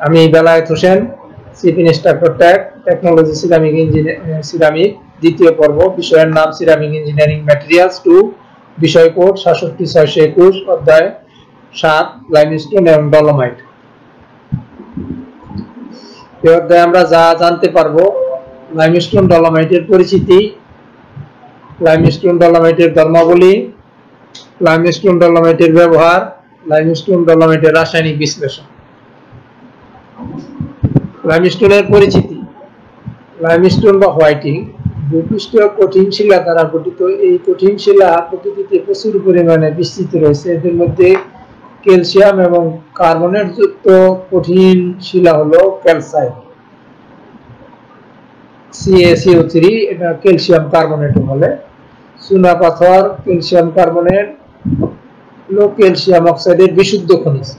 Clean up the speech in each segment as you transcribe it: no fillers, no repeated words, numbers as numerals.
আমি Belayet Hossain, chief instructor technology ceramic দ্বিতীয় পর্ব, বিষয়ের নাম সিরামিক ইঞ্জিনিয়ারিং ম্যাটেরিয়ালস 2, বিষয় কোড 67621, অধ্যায় 7 লাইমস্টোন এবং ডলোমাইট। এই অধ্যায়ে আমরা যা জানতে পারবো: লাইমস্টোন ডলোমাইটের পরিচিতি, লাইমস্টোন ডলোমাইটের ধর্মাবলী, লাইমস্টোন ডলোমাইটের ব্যবহার, লাইমস্টোন ডলোমাইটের রাসায়নিক বিশ্লেষণ। লাইমস্টোনের পরিচিতি। লাইমস্টোন বা হোয়াইটিং ভূপৃষ্ঠীয় কঠিন শিলা দ্বারা গঠিত। এই কঠিন শিলা প্রকৃতিতে প্রচুর পরিমাণে বিস্তৃত রয়েছে। এদের মধ্যে ক্যালসিয়াম এবং কার্বনেট যুক্ত কঠিন শিলা হলো ক্যালসাইট, CaCO3, এটা ক্যালসিয়াম কার্বনেট বলে। চুনা পাথর, ক্যালসিয়াম কার্বনেট হলো ক্যালসিয়াম অক্সাইডের বিশুদ্ধ খনিজ,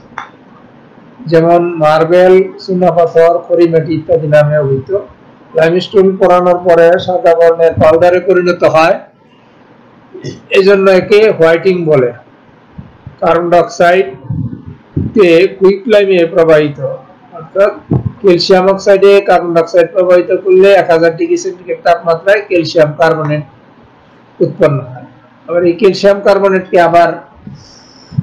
যেমন মার্বেল, চুনা পাথর, খড়িমাটি ইত্যাদি নামে অভিহিত। লাইমস্টোন পোড়ানোর পরে সাদা বর্ণের পাউডারে পরিণত হয়, এজন্য একে হোয়াইটিং বলে। কার্বন ডাই অক্সাইড কুইকলাইমে প্রবাহিত, অর্থাৎ ক্যালসিয়াম অক্সাইডে কার্বন ডাই অক্সাইড প্রবাহিত করলে 1000 ডিগ্রি সেন্টিগ্রেড তাপমাত্রায় ক্যালসিয়াম কার্বনেট উৎপন্ন হয়। আবার এই ক্যালসিয়াম কার্বনেটকে আবার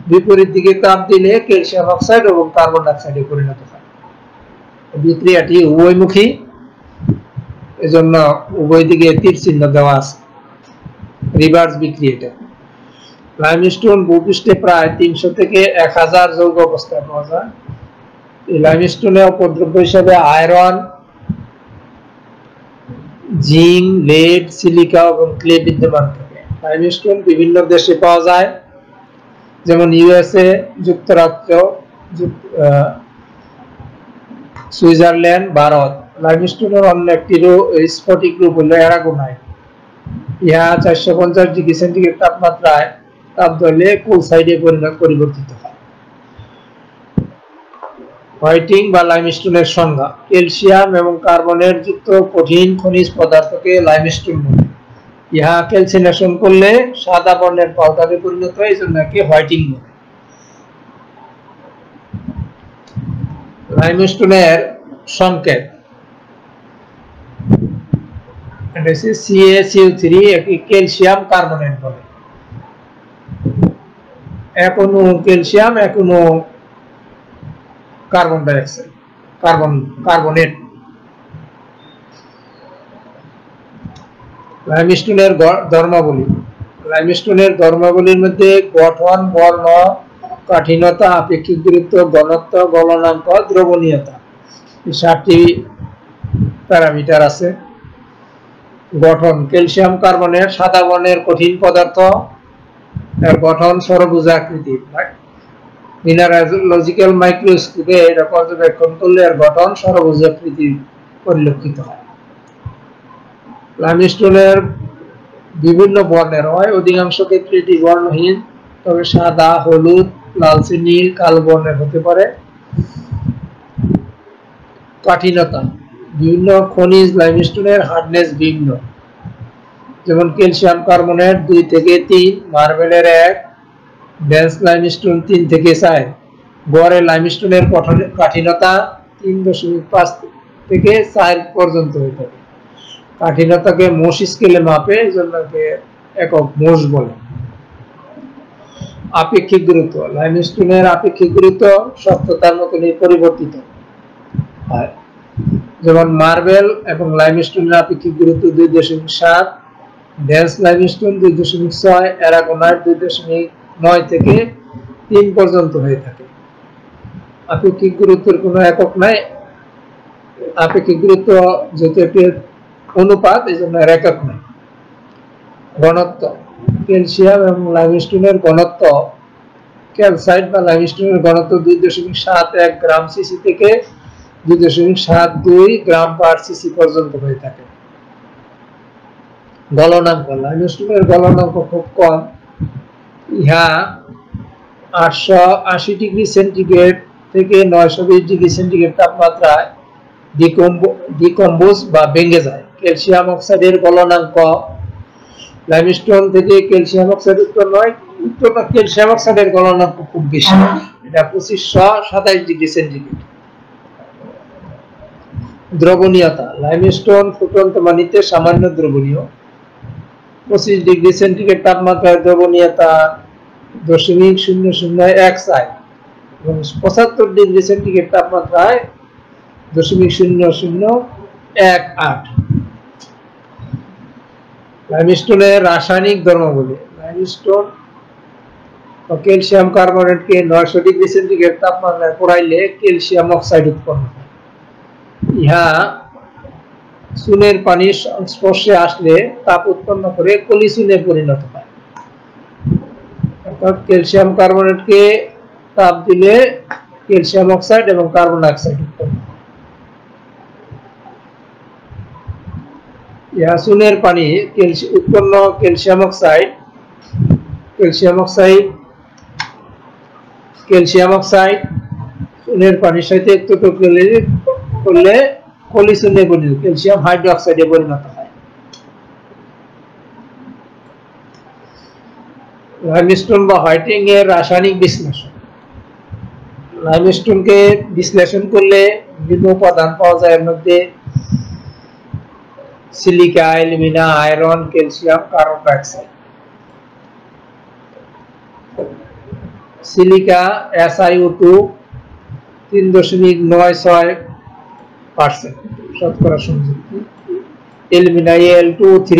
বিপরীত দিকে তাপ দিলে ক্যালসিয়াম অক্সাইড এবং কার্বন ডাই অক্সাইডে পরিণত হয়। বিক্রিয়াটি উভয়মুখী, এজন্য উভয় দিকে তীর চিহ্ন দেওয়া আছে, রিভার্স বিক্রিয়া। লাইমস্টোন ভূপৃষ্ঠে প্রায় 300 থেকে 1000 যৌগ অবস্থায় পাওয়া যায়। এই লাইমস্টোনে উপদ্রব্য হিসেবে আয়রন, জিঙ্ক, লেড, সিলিকা এবং ক্লে বিদ্যমান থাকে। লাইমস্টোন বিভিন্ন দেশে পাওয়া যায়, যেমন USA, যুক্তরাষ্ট্র, সুইজারল্যান্ড, ভারত। লাইমস্টোনের অন্য একটি স্ফটিক রূপ হলো অ্যারাগোনাইট। ইহা 450 ডিগ্রি সেন্টিগ্রেড তাপমাত্রায় তাপ ধরলে ক্যালসাইটে পরিবর্তিত হয়। হোয়াইটিং বা লাইমস্টোনের সংজ্ঞা। ক্যালসিয়াম এবং কার্বনেট যুক্ত কঠিন খনিজ পদার্থকে লাইমস্টোন বলে। ইহা ক্যালসিনেশন করলে সাদা বর্ণের পাউডারে পরিণত হয়, এজন্য একে হোয়াইটিং বলে। লাইমস্টোনের সংকেত। এটা হচ্ছে CaCO3, একে ক্যালসিয়াম কার্বনেট বলে। এক অণু ক্যালসিয়াম, এক অণু কার্বন ডাই অক্সাইড, কার্বনেট। লাইমস্টোনের ধর্মাবলী। লাইমস্টোনের ধর্মাবলীর মধ্যে গঠন, বর্ণ, কাঠিন্যতা, আপেক্ষিক গুরুত্ব, ঘনত্ব, গলনাঙ্ক, দ্রবণীয়তা, এই 7টি প্যারামিটার আছে। গঠন। ক্যালসিয়াম কার্বনেট সাদা বর্ণের কঠিন পদার্থ, এর গঠন ষড়ভুজ আকৃতির। মিনারোলজিক্যাল মাইক্রোস্কোপে এটা পর্যবেক্ষণ করলে এর গঠন ষড়ভুজ আকৃতির পরিলক্ষিত হয়। লাইমস্টোনের বিভিন্ন বর্ণের হয়, অধিকাংশ ক্ষেত্রে এটি বর্ণহীন, তবে সাদা, হলুদ, লালচে, নীল, কালো বর্ণের হতে পারে। কাঠিন্যতা। বিভিন্ন খনিজ লাইমস্টোনের হার্ডনেস ভিন্ন, যেমন ক্যালসিয়াম কার্বনেট 2 থেকে 3, মার্বেলের 1, ডেন্স লাইমস্টোন 3 থেকে 4। গড়ে লাইমস্টোনের কাঠিন্যতা 3.5 থেকে 4 পর্যন্ত হয়ে থাকে। কাঠিন্যতাকে মোস স্কেলে মাপে, এজন্য একক মোস বলে। আপেক্ষিক গুরুত্ব। লাইমস্টোনের আপেক্ষিক গুরুত্ব শক্ততার মতনই পরিবর্তিত হয়, যেমন মার্বেল এবং লাইমস্টোনের আপেক্ষিক গুরুত্ব 2.7, ডেন্স লাইমস্টোন 2.6, অ্যারাগোনাইট 2.9 থেকে 3 পর্যন্ত হয়ে থাকে। আপেক্ষিক গুরুত্বের কোনো একক নাই। আপেক্ষিক গুরুত্ব যেহেতু একটি অনুপাত, এই জন্য একক নাই। ঘনত্ব। ক্যালসিয়াম এবং লাইমস্টোনের ঘনত্ব। ক্যালসাইট বা লাইমস্টোনের ঘনত্ব 2.71 গ্রাম সিসি থেকে 2.72 গ্রাম পার সিসি পর্যন্ত হয়ে থাকে। গলনাঙ্ক। লাইমস্টোনের গলনাঙ্ক খুব কম, ইহা 880 ডিগ্রি সেন্টিগ্রেড থেকে 920 ডিগ্রি সেন্টিগ্রেড তাপমাত্রায় ডিকম্পোজ বা ভেঙে যায়। ক্যালসিয়াম অক্সাইডের গলনাঙ্ক। লাইমস্টোন থেকে ক্যালসিয়াম অক্সাইড উৎপন্ন হয়, ক্যালসিয়াম অক্সাইডের গলনাঙ্ক খুব বেশি, এটা 2527 ডিগ্রি সেন্টিগ্রেড। দ্রবণীয়তা লাইমস্টোন ফুটন্ত পানিতে সামান্য দ্রবণীয়। 25 ডিগ্রি সেন্টিগ্রেড তাপমাত্রায় দ্রবণীয়তা 0.001 এবং 75 ডিগ্রি সেন্টিগ্রেড তাপমাত্রায় 0.0018। লাইমস্টোনের রাসায়নিক ধর্মাবলী। লাইমস্টোন ও ক্যালসিয়াম কার্বনেটকে 900 ডিগ্রি সেন্টিগ্রেড তাপমাত্রায় পোড়াইলে ক্যালসিয়াম অক্সাইড উৎপন্ন হয়। ইহা চুনের পানির সংস্পর্শে আসলে তাপ উৎপন্ন করে পলিচুনে পরিণত হয়। অর্থাৎ ক্যালসিয়াম কার্বনেটকে তাপ দিলে ক্যালসিয়াম অক্সাইড এবং কার্বন ডাইঅক্সাইড উৎপন্ন হয়। ইহা চুনের পানি উৎপন্ন ক্যালসিয়াম অক্সাইড চুনের পানির সাথে একত্র করলে পলিচুনে পরিণত ক্যালসিয়াম হাইড্রোক্সাইডে পরিণত হয়। লাইমস্টোন বা হোয়াইটিং এর রাসায়নিক বিশ্লেষণ। লাইমস্টোনকে বিশ্লেষণ করলে বিভিন্ন উপাদান পাওয়া যায়। এর মধ্যে silica, alumina, iron, calcium, carbon dioxide. Silica SiO2 3.96% শতকরা সংযুক্ত। Alumina Al2O3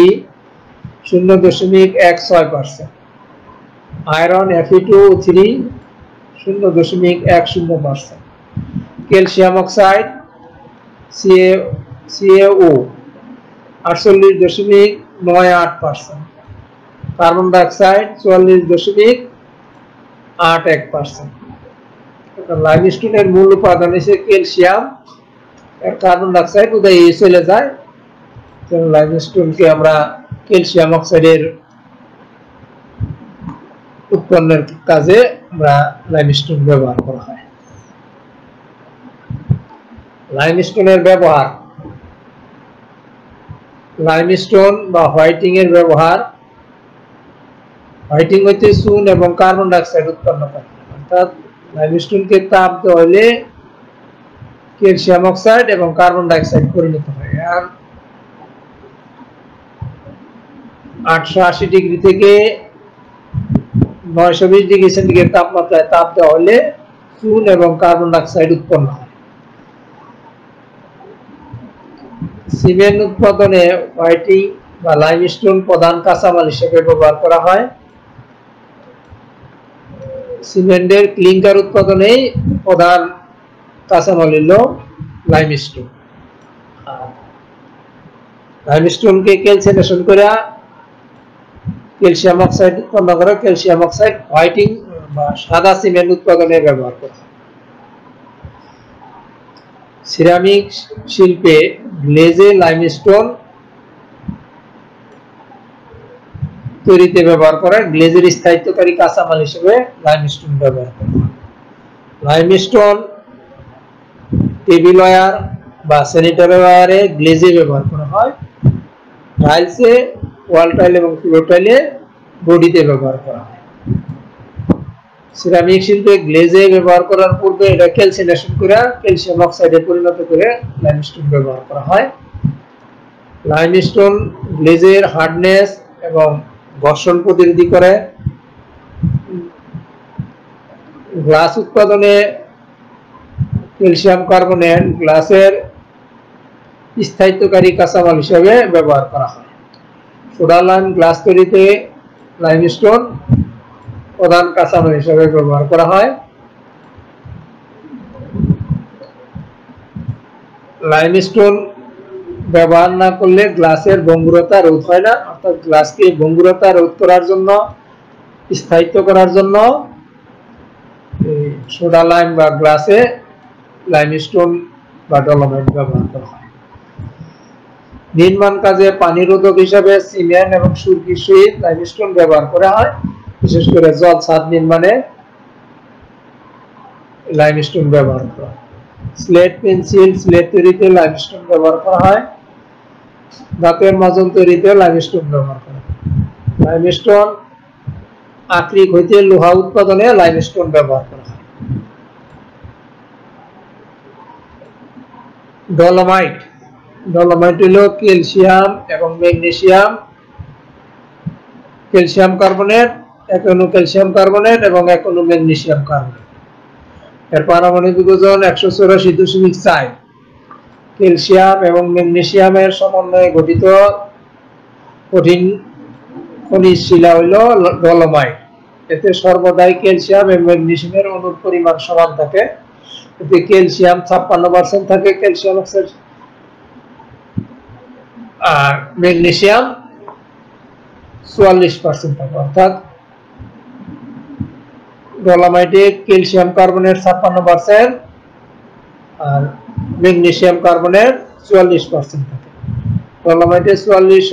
0.16%। Iron Fe2O3 0.10%। Calcium oxide CaO 48.98%। Carbon dioxide 44.81%। লাইমস্টোনের মূল উপাদান হচ্ছে ক্যালসিয়াম, আর কার্বন ডাইঅক্সাইড উদয় চলে যায়। লাইমস্টোনকে আমরা ক্যালসিয়াম অক্সাইডের উৎপন্নের কাজে আমরা লাইমস্টোন ব্যবহার করা হয়। লাইমস্টোনের ব্যবহার। লাইমস্টোন বা হোয়াইটিং এর ব্যবহার। হোয়াইটিং হইতে চুন এবং কার্বন ডাইঅক্সাইড উৎপন্ন করে। অর্থাৎ লাইমস্টোনকে তাপ দেওয়া হলে ক্যালসিয়াম অক্সাইড এবং কার্বন ডাইঅক্সাইড পরিণত হয়। আর 880 ডিগ্রি থেকে 920 ডিগ্রি সেন্টিগ্রেড তাপমাত্রায় তাপ দেওয়া হলে চুন এবং কার্বন ডাইঅক্সাইড উৎপন্ন হয়। সিমেন্ট উৎপাদনে হোয়াইটিং বা লাইমস্টোন প্রধান কাঁচামাল হিসেবে ব্যবহার করা হয়। সিমেন্টের ক্লিংকার উৎপাদনে প্রধান কাঁচামাল হলো লাইমস্টোন। লাইমস্টোনকে ক্যালসিনেশন করে ক্যালসিয়াম অক্সাইড উৎপন্ন করে ক্যালসিয়াম অক্সাইড হোয়াইটিং বা সাদা সিমেন্ট উৎপাদনে ব্যবহার করা হয়। সিরামিক শিল্পে গ্লেজে লাইমস্টোন তৈরিতে ব্যবহার করা গ্লেজের স্থায়িত্বকারী কাঁচামাল হিসেবে লাইমস্টোন ব্যবহার করা হয়। লাইমস্টোন টেবিল ওয়্যার বা স্যানিটারি ওয়্যারে গ্লেজে ব্যবহার করা হয়। টাইলসে, ওয়াল টাইল এবং ফ্লোর টাইলে বডিতে ব্যবহার করা হয়। সিরামিক শিল্পে গ্লেজে ব্যবহার করার পূর্বে এটা ক্যালসিনেশন করে ক্যালসিয়াম অক্সাইডে পরিণত করে লাইমস্টোন ব্যবহার করা হয়। লাইমস্টোন গ্লেজের হার্ডনেস এবং ঘর্ষণ প্রতিরোধী করে। গ্লাস উৎপাদনে ক্যালসিয়াম কার্বনেট গ্লাসের স্থায়িত্বকারী কাঁচামাল হিসেবে ব্যবহার করা হয়। সোডা লাইম গ্লাস তৈরিতে লাইমস্টোন প্রধান কাঁচামাল হিসেবে ব্যবহার করা হয়। লাইমস্টোন ব্যবহার না করলে গ্লাসের ভঙ্গুরতা রোধ হয় না। অর্থাৎ গ্লাসকে ভঙ্গুরতা রোধ করার জন্য, স্থায়িত্ব করার জন্য সোডা লাইম বা গ্লাসে লাইমস্টোন বা ডলোমাইট ব্যবহার করা হয়। নির্মাণ কাজে পানি রোধক হিসেবে সিমেন্ট এবং সুরকির সহিত লাইমস্টোন ব্যবহার করা হয়। বিশেষ করে জল ছাদ নির্মাণে লাইমস্টোন ব্যবহার করা হয়। স্লেট পেন্সিল, স্লেট তৈরিতে লাইমস্টোন ব্যবহার করা হয়। দাঁতের মাজন তৈরিতে লাইমস্টোন ব্যবহার করা হয়। লাইমস্টোন আকরিক হইতে লোহা উৎপাদনে লাইমস্টোন ব্যবহার করা হয়। ডলোমাইট ডলোমাইট হলো ক্যালসিয়াম এবং ম্যাগনেসিয়াম, ক্যালসিয়াম কার্বনেট, এক অণু ক্যালসিয়াম কার্বনেট এবং এক অণু ম্যাগনেসিয়াম কার্বনেট। এর পারমাণবিক ওজন 184.4। ক্যালসিয়াম এবং ম্যাগনেসিয়ামের সমন্বয়ে গঠিত কঠিন খনিজ শিলা হইল ডলোমাইট। এতে সর্বদাই ক্যালসিয়াম এবং ম্যাগনেসিয়ামের অণুর পরিমাণ সমান থাকে। এতে ক্যালসিয়াম 56% থাকে ক্যালসিয়াম অক্সাইড, আর ম্যাগনেসিয়াম 44% থাকে। অর্থাৎ ডলোমাইটে ক্যালসিয়াম কার্বনেট 56% আর ম্যাগনেসিয়াম কার্বনেট 44% থাকে। ডলোমাইটে 25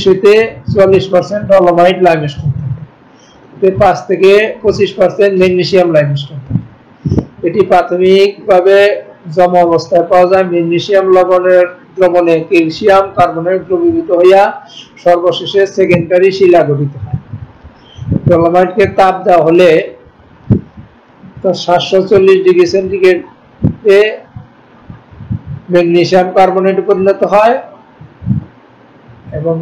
হইতে 44% ডলোমাইট লাইমস্টোন থাকে। এতে 5 থেকে 25% ম্যাগনেসিয়াম লাইমস্টোন থাকে। এটি প্রাথমিকভাবে জমা অবস্থায় পাওয়া যায়। ম্যাগনেসিয়াম লবণে ক্যালসিয়াম কার্বনেট দ্রবীভূত হইয়া সর্বশেষে সেকেন্ডারি শিলা গঠিত হয়। ডলোমাইটকে তাপ দেওয়া হলে 740 ডিগ্রি সেন্টিগ্রেডে ম্যাগনেসিয়াম কার্বনেটে পরিণত হয় এবং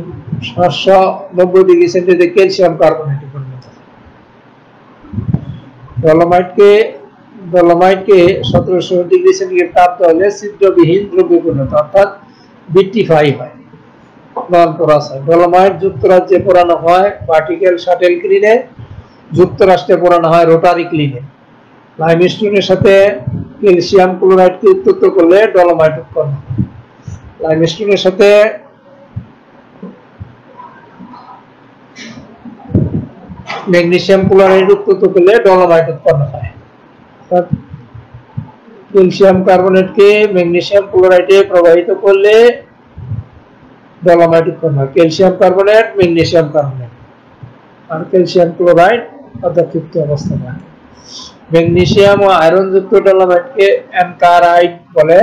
790 ডিগ্রি সেন্টিগ্রেডে ক্যালসিয়াম কার্বনেটে পরিণত হয়। ডলোমাইটকে 1700 ডিগ্রি সেন্টিগ্রেড তাপ দেওয়া হলে ছিদ্রবিহীন দ্রব্যে পরিণত, অর্থাৎ বিট্রিফাই হয়, নন পোরাস হয়। ডলোমাইট যুক্তরাজ্যে পোড়ানো হয় ভার্টিক্যাল শাটেল ক্লিনে, যুক্তরাষ্ট্রে পোড়ানো হয় রোটারি ক্লিনে। লাইমস্টোনের সাথে ক্যালসিয়াম ক্লোরাইডকে উত্তপ্ত করলে ডলোমাইট উৎপন্ন হয়। লাইমস্টোনের সাথে ম্যাগনেসিয়াম ক্লোরাইড উত্তপ্ত করলে ডলোমাইট উৎপন্ন হয়। অর্থাৎ ক্যালসিয়াম কার্বনেটকে ম্যাগনেসিয়াম ক্লোরাইডে প্রবাহিত করলে ডলোমাইট উৎপন্ন হয়। ক্যালসিয়াম কার্বনেট, ম্যাগনেসিয়াম কার্বনেট আর ক্যালসিয়াম ক্লোরাইড অদক্ষিপ্ত অবস্থায় থাকে। ম্যাগনেসিয়াম ও আয়রন যুক্ত ডলোমাইটকে অ্যানকারাইট বলে।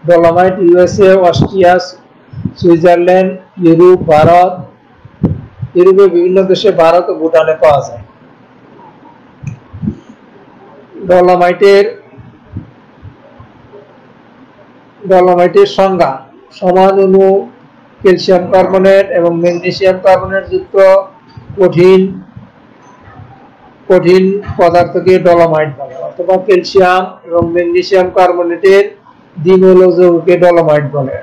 Dolomite USA, Austria, Switzerland, Europe, Bharat, ইউরোপের বিভিন্ন দেশে, ভারত ও ভুটানে পাওয়া যায়। ডলোমাইটের সংজ্ঞা: সমান অণু ক্যালসিয়াম কার্বনেট এবং ম্যাগনেসিয়াম কার্বনেট যুক্ত কঠিন পদার্থকে ডলোমাইট বলে, অথবা ক্যালসিয়াম এবং ম্যাগনেসিয়াম কার্বনেটের দ্বিমূল যৌগকে ডলোমাইট বলে।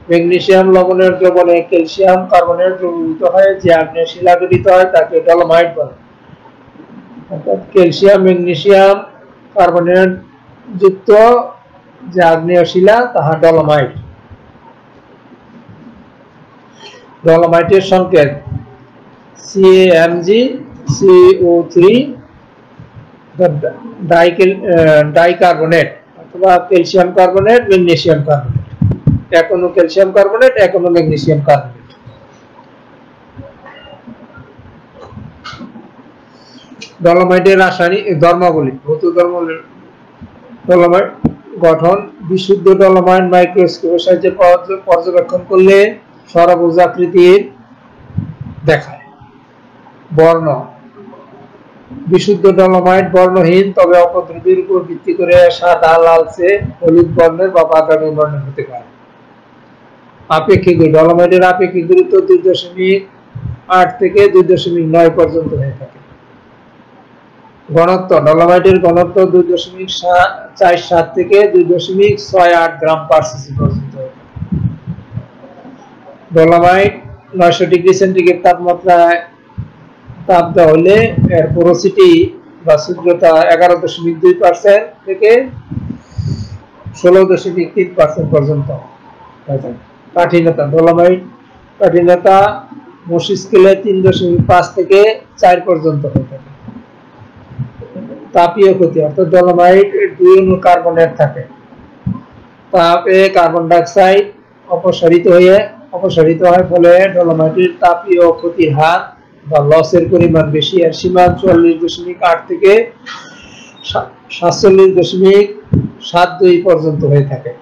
ম্যাগনেসিয়াম লবণের দ্রবণে ক্যালসিয়াম কার্বনেট দ্রবীভূত হয় যে আগ্নেয় শিলা গঠিত হয় তাকে ডলোমাইট বলে। অর্থাৎ ক্যালসিয়াম ম্যাগনেসিয়াম কার্বনেট যুক্ত যে আগ্নেয় শিলা তাহা ডলোমাইট। ডলোমাইটের সংকেত CaMgCO3 ডাইকার্বনেট অথবা ক্যালসিয়াম কার্বনেট, ম্যাগনেসিয়াম কার্বনেট, এক অণু ক্যালসিয়াম কার্বনেট, এক অণু ম্যাগনেসিয়াম কার্বনেট। ডলোমাইটের রাসায়নিক ধর্মাবলী, ভৌত ধর্মাবলী। ডলোমাইট গঠন: বিশুদ্ধ ডলোমাইট মাইক্রোস্কোপের সাহায্যে পর্যবেক্ষণ করলে সরবুজ আকৃতির দেখায়। বর্ণ: বিশুদ্ধ ডলোমাইট বর্ণহীন, তবে অপদ্রব্যের উপর ভিত্তি করে সাদা, লালচে, হলুদ বর্ণের বা বাদামি বর্ণের হতে পারে। আপেক্ষিক ডলোমাইটের আপেক্ষিক গুরুত্ব 2.8 থেকে 2.9 পর্যন্ত হয়ে থাকে। ঘনত্ব: ডলোমাইটের ঘনত্ব 2.47 থেকে 2.68 গ্রাম পার সিসি পর্যন্ত হয়ে থাকে। ডলোমাইট 900 ডিগ্রি সেন্টিগ্রেড তাপমাত্রায় তাপ দেওয়া হলে এর পোরোসিটি বা ছিদ্রতা 11.2% থেকে 16.3% পর্যন্ত হয়ে থাকে। কাঠিন্যতা: ডলোমাইট কাঠিন্যতা মোসি স্কেলে 3.5 থেকে 4 পর্যন্ত হয়ে থাকে। তাপীয় ক্ষতি: অর্থাৎ ডলোমাইট 2 অণু কার্বনেট থাকে। তাপে কার্বন ডাই অক্সাইড অপসারিত হয়, ফলে ডলোমাইটের তাপীয় ক্ষতির হার বা লসের পরিমাণ বেশি। এর সীমা 44.8 থেকে 47.72 পর্যন্ত হয়ে থাকে।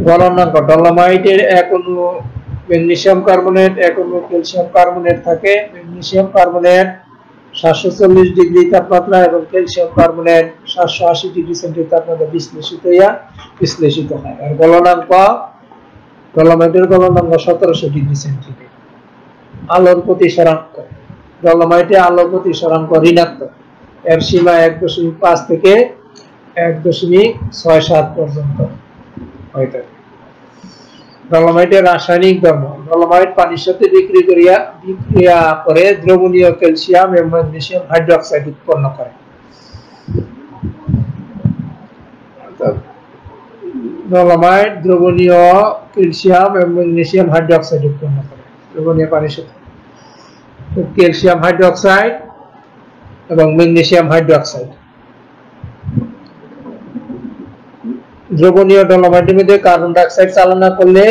গলনাঙ্ক: ডলোমাইটের এক অণু ম্যাগনেসিয়াম কার্বনেট, এক অণু ক্যালসিয়াম কার্বনেট থাকে। ম্যাগনেসিয়াম কার্বনেট 740 ডিগ্রি তাপমাত্রা এবং ক্যালসিয়াম কার্বনেট 780 ডিগ্রি সেন্টিগ্রেড তাপমাত্রা বিশ্লেষিত হয়। আর গলনাঙ্ক, ডলোমাইটের গলনাঙ্ক 1700 ডিগ্রি সেন্টিগ্রেড। আলোর প্রতিসরাঙ্ক, ডলোমাইটে আলোর প্রতিসরাঙ্ক ঋণাত্মক, এর সীমা 1.5 থেকে 1.67 পর্যন্ত হয়ে থাকে। ডলোমাইটের রাসায়নিক ধর্ম, ডলোমাইট পানির সাথে বিক্রিয়া করে দ্রবণীয় ক্যালসিয়াম এবং ম্যাগনেসিয়াম হাইড্রোক্সাইড উৎপন্ন করে। ডলোমাইট দ্রবণীয় ক্যালসিয়াম এবং ম্যাগনেসিয়াম হাইড্রোক্সাইড উৎপন্ন করে দ্রবণীয় পানির সাথে। ক্যালসিয়াম হাইড্রোক্সাইড এবং ম্যাগনেসিয়াম হাইড্রোক্সাইড। দ্রবণীয় ডলোমাইটের মধ্যে কার্বন ডাই অক্সাইড চালনা করলে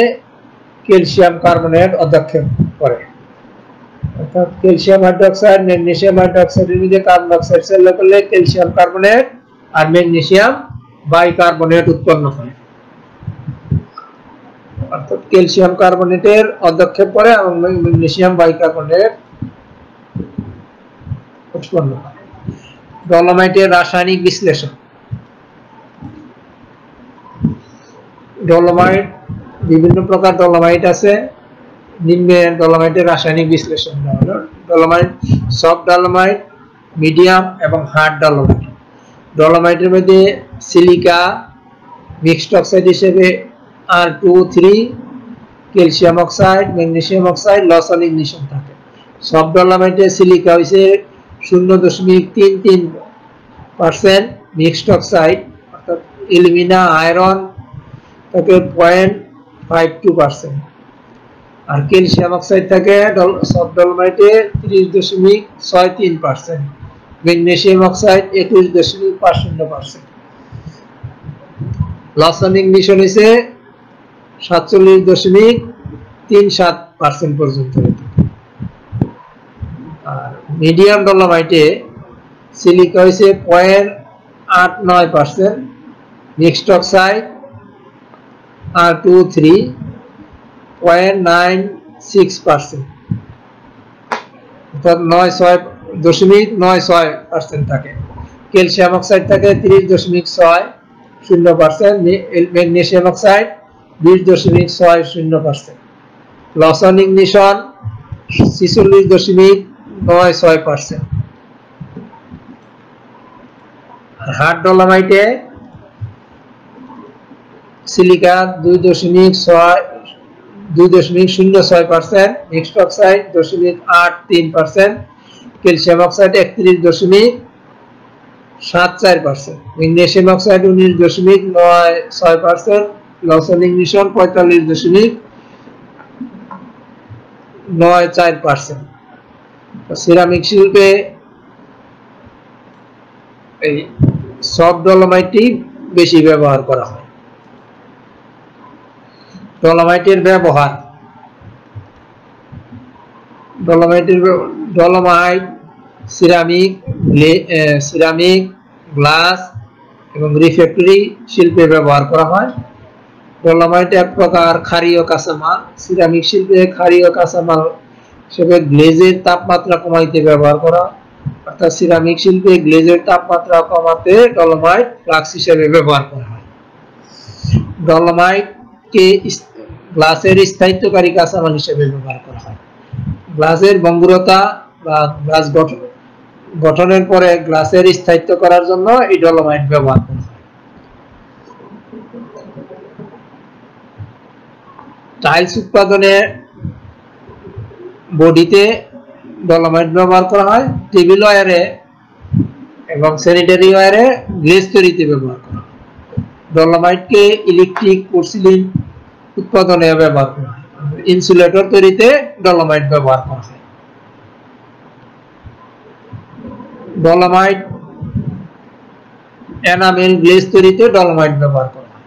ক্যালসিয়াম কার্বনেট অধ্যক্ষেপ করে। অর্থাৎ ক্যালসিয়াম হাইড্রোক্সাইড, ম্যাগনেসিয়াম হাইড্রোক্সাইডের মধ্যে কার্বন ডাই অক্সাইড চালনা করলে ক্যালসিয়াম কার্বনেট আর ম্যাগনেসিয়াম বাইকার্বনেট উৎপন্ন হয়। অর্থাৎ ক্যালসিয়াম কার্বনেটের অধ্যক্ষেপ করে এবং ম্যাগনেসিয়াম বাইকার্বনেট উৎপন্ন হয়। ডলোমাইটের রাসায়নিক বিশ্লেষণ, ডলোমাইট বিভিন্ন প্রকার ডলোমাইট আছে। নিম্নে ডলোমাইটের রাসায়নিক বিশ্লেষণ হলো ডলোমাইট সফট ডলোমাইট, মিডিয়াম এবং হার্ড ডলোমাইট। ডলোমাইটের মধ্যে সিলিকা মিক্সড অক্সাইড হিসেবে R2O3, calcium oxide, magnesium oxide, loss on ignition থাকে। সফট ডলোমাইটে সিলিকা হইছে 0.33% মিক্সড অক্সাইড, অর্থাৎ অ্যালুমিনা আয়রন থাকে 0.52%। আর ক্যালসিয়াম অক্সাইড থাকে সফট ডলোমাইটে 30.63%, magnesium oxide 21.50%। Loss on ignition হইছে 47.37% পর্যন্ত। আর মিডিয়াম ডলোমাইটে সিলিকা হইছে 0.89%, মিক্সড অক্সাইড R2O3 0.96%, অর্থাৎ 96.96% থাকে। ক্যালসিয়াম অক্সাইড থাকে 30.60%, magnesium oxide 20.60%। Loss on ignition 46.96%। Hard ডলোমাইটে silica 2.06%, mixed oxide 0.83%, calcium oxide 31.74%, magnesium oxide 19.96%, loss on ignition 45.94%। Ceramic শিল্পে এই সফট ডলোমাইটটি বেশি ব্যবহার করা হয়। ডলোমাইটের ব্যবহার, ডলোমাইট সিরামিক, গ্লাস এবং রিফ্র্যাক্টরি শিল্পে ব্যবহার করা হয়। ডলোমাইট এক প্রকার ক্ষারীয় কাঁচামাল। সিরামিক শিল্পে ক্ষারীয় কাঁচামাল হিসেবে গ্লেজের তাপমাত্রা কমাইতে ব্যবহার করা, অর্থাৎ সিরামিক শিল্পে গ্লেজের তাপমাত্রা কমাতে ডলোমাইট ফ্লাক্স হিসেবে ব্যবহার করা হয়। ডলোমাইটকে গ্লাসের স্থায়িত্বকারী কাঁচামাল হিসেবে ব্যবহার করা হয়। গ্লাসের ভঙ্গুরতা বা গ্লাস গঠনের পরে গ্লাসের স্থায়িত্ব করার জন্য এই ডলোমাইট ব্যবহার করা হয়। টাইলস উৎপাদনে বডিতে ডলোমাইট ব্যবহার করা হয়। টেবিল ওয়্যারে এবং স্যানিটারি ওয়্যারে গ্লেজ তৈরিতে ব্যবহার করা হয়। ডলোমাইটকে ইলেকট্রিক পোর্সিলিন উৎপাদনে ব্যবহার করা হয়। ইনসুলেটর তৈরিতে ডলোমাইট ব্যবহার করা হয়। ডলোমাইট এনামেল গ্লেজ তৈরিতে ডলোমাইট ব্যবহার করা হয়।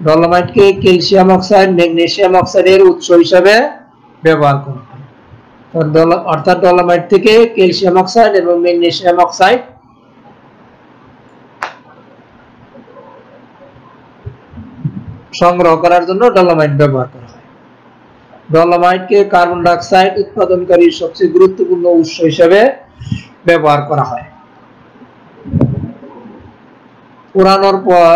ডলোমাইটকে ক্যালসিয়াম অক্সাইড, ম্যাগনেসিয়াম অক্সাইডের উৎস হিসেবে ব্যবহার করা হয়। অর্থাৎ ডলোমাইট থেকে ক্যালসিয়াম অক্সাইড এবং ম্যাগনেসিয়াম অক্সাইড সংগ্রহ করার জন্য ডলোমাইট ব্যবহার করা হয়। ডলোমাইটকে কার্বন ডাই অক্সাইড উৎপাদনকারী সবচেয়ে গুরুত্বপূর্ণ উৎস হিসেবে ব্যবহার করা হয়। পোড়ানোর পর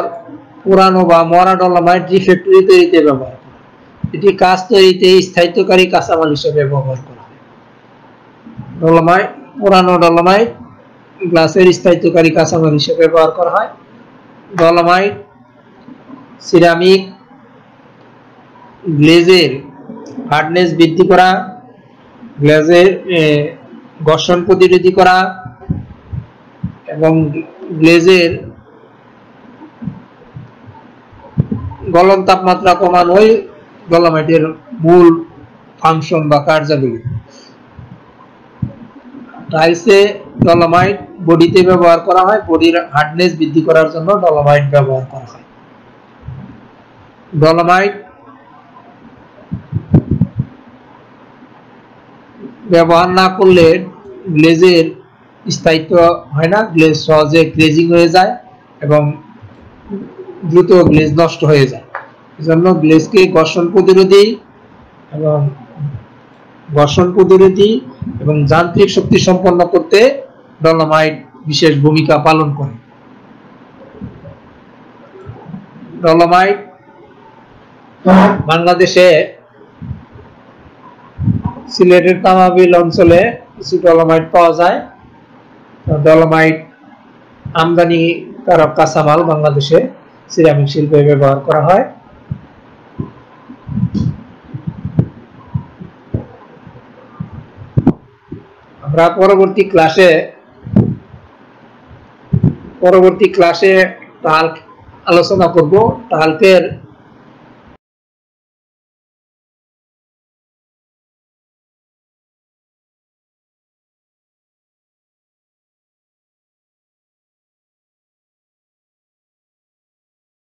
পুরানো বা মরা ডলোমাইট রিফ্যাক্টরি তৈরিতে ব্যবহার করা হয়। এটি কাঁচ তৈরিতে স্থায়িত্বকারী কাঁচামাল হিসেবে ব্যবহার করা হয়। ডলোমাইট, পুরানো ডলোমাইট গ্লাসের স্থায়িত্বকারী কাঁচামাল হিসেবে ব্যবহার করা হয়। ডলোমাইট সিরামিক গ্লেজের হার্ডনেস বৃদ্ধি করা, গ্লেজের ঘর্ষণ প্রতিরোধী করা এবং গ্লেজের গলন তাপমাত্রা কমানোই ডলোমাইটের মূল ফাংশন বা কার্যাবলী। টাইলসে ডলোমাইট বডিতে ব্যবহার করা হয়, বডির হার্ডনেস বৃদ্ধি করার জন্য ডলোমাইট ব্যবহার করা হয়। ডলোমাইট ব্যবহার না করলে গ্লেজের স্থায়িত্ব হয় না, গ্লেজ সহজে ক্রেজিং হয়ে যায় এবং দ্রুত গ্লেজ নষ্ট হয়ে যায়। এজন্য গ্লেজকে ঘর্ষণ প্রতিরোধী এবং যান্ত্রিক শক্তি সম্পন্ন করতে ডলোমাইট বিশেষ ভূমিকা পালন করে। ডলোমাইট বাংলাদেশে সিলেটের তামাবিল অঞ্চলে কিছু ডলোমাইট পাওয়া যায়। ডলোমাইট আমদানিকারক কাঁচামাল বাংলাদেশে সিরামিক শিল্পে ব্যবহার করা হয়। আমরা পরবর্তী ক্লাসে টাল্ক আলোচনা করব। টাল্কের